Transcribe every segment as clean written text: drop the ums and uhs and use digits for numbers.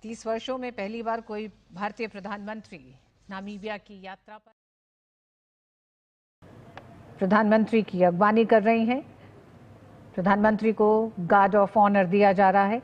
30 वर्षों में पहली बार कोई भारतीय प्रधानमंत्री नामीबिया की यात्रा पर प्रधानमंत्री की अगवानी कर रही हैं। प्रधानमंत्री को गार्ड ऑफ ऑनर दिया जा रहा है।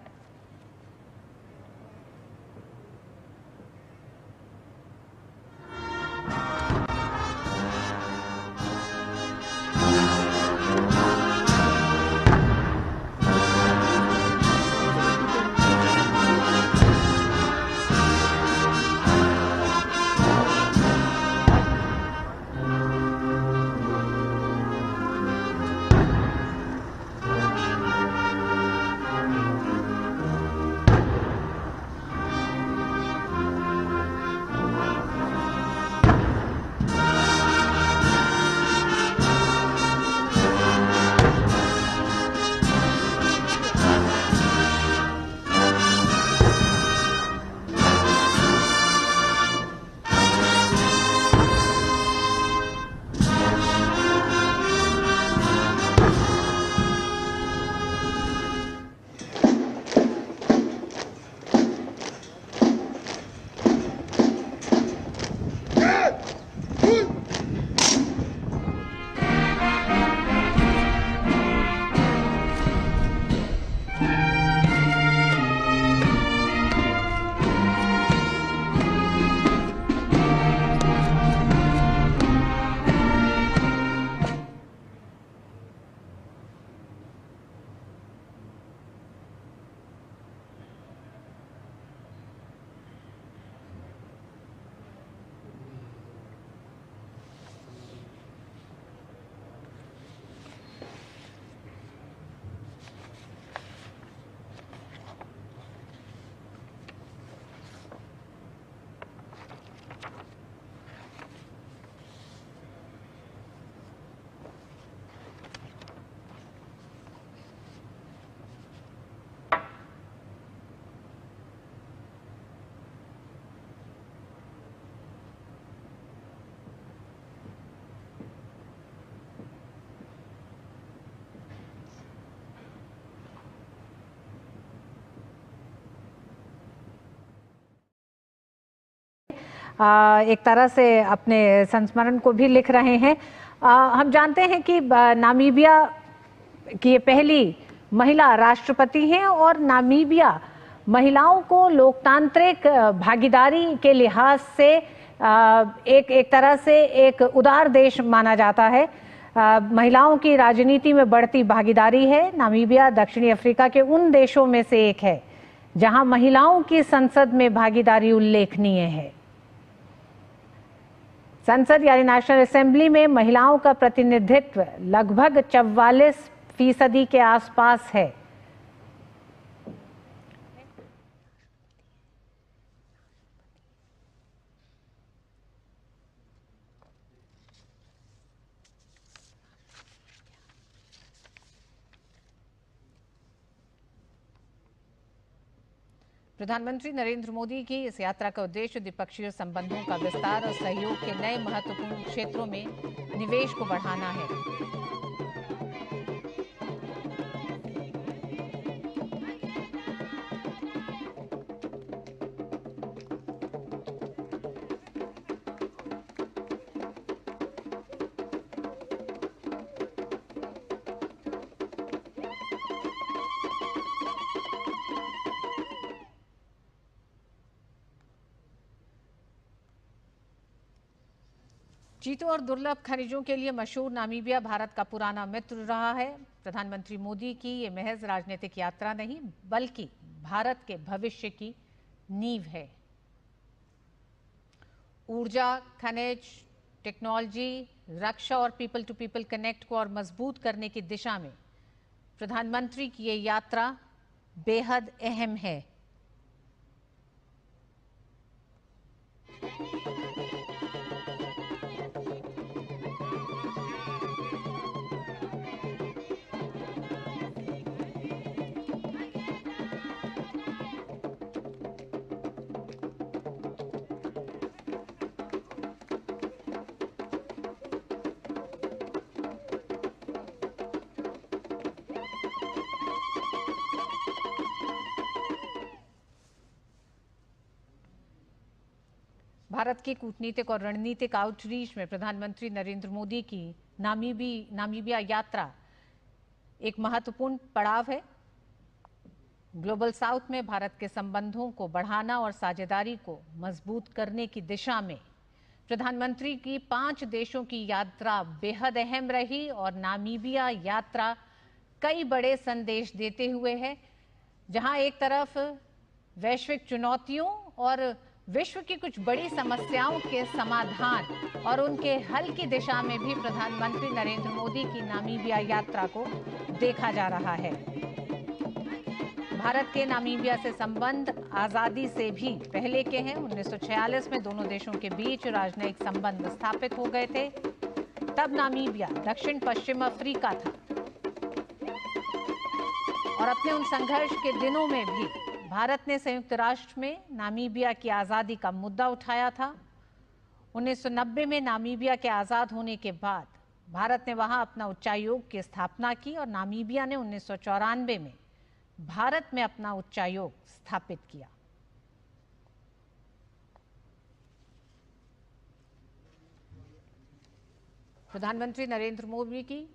एक तरह से अपने संस्मरण को भी लिख रहे हैं। हम जानते हैं कि नामीबिया की ये पहली महिला राष्ट्रपति हैं और नामीबिया महिलाओं को लोकतांत्रिक भागीदारी के लिहाज से एक तरह से एक उदार देश माना जाता है। महिलाओं की राजनीति में बढ़ती भागीदारी है। नामीबिया दक्षिणी अफ्रीका के उन देशों में से एक है जहां महिलाओं की संसद में भागीदारी उल्लेखनीय है। संसद यानी नेशनल असेंबली में महिलाओं का प्रतिनिधित्व लगभग 44% के आसपास है। प्रधानमंत्री नरेंद्र मोदी की इस यात्रा का उद्देश्य द्विपक्षीय संबंधों का विस्तार और सहयोग के नए महत्वपूर्ण क्षेत्रों में निवेश को बढ़ाना है। चीतों और दुर्लभ खनिजों के लिए मशहूर नामीबिया भारत का पुराना मित्र रहा है। प्रधानमंत्री मोदी की ये महज राजनीतिक यात्रा नहीं, बल्कि भारत के भविष्य की नींव है। ऊर्जा, खनिज, टेक्नोलॉजी, रक्षा और पीपल टू पीपल कनेक्ट को और मजबूत करने की दिशा में प्रधानमंत्री की ये यात्रा बेहद अहम है। भारत की कूटनीतिक और रणनीतिक आउटरीच में प्रधानमंत्री नरेंद्र मोदी की नामीबिया यात्रा एक महत्वपूर्ण पड़ाव है। ग्लोबल साउथ में भारत के संबंधों को बढ़ाना और साझेदारी को मजबूत करने की दिशा में प्रधानमंत्री की 5 देशों की यात्रा बेहद अहम रही और नामीबिया यात्रा कई बड़े संदेश देते हुए है। जहां एक तरफ वैश्विक चुनौतियों और विश्व की कुछ बड़ी समस्याओं के समाधान और उनके हल की दिशा में भी प्रधानमंत्री नरेंद्र मोदी की नामीबिया यात्रा को देखा जा रहा है। भारत के नामीबिया से संबंध आजादी से भी पहले के हैं। 1946 में दोनों देशों के बीच राजनयिक संबंध स्थापित हो गए थे। तब नामीबिया दक्षिण पश्चिम अफ्रीका था और अपने उन संघर्ष के दिनों में भी भारत ने संयुक्त राष्ट्र में नामीबिया की आज़ादी का मुद्दा उठाया था। 1990 में नामीबिया के आज़ाद होने के बाद भारत ने वहां अपना उच्चायोग की स्थापना की और नामीबिया ने 1994 में भारत में अपना उच्चायोग स्थापित किया। प्रधानमंत्री नरेंद्र मोदी की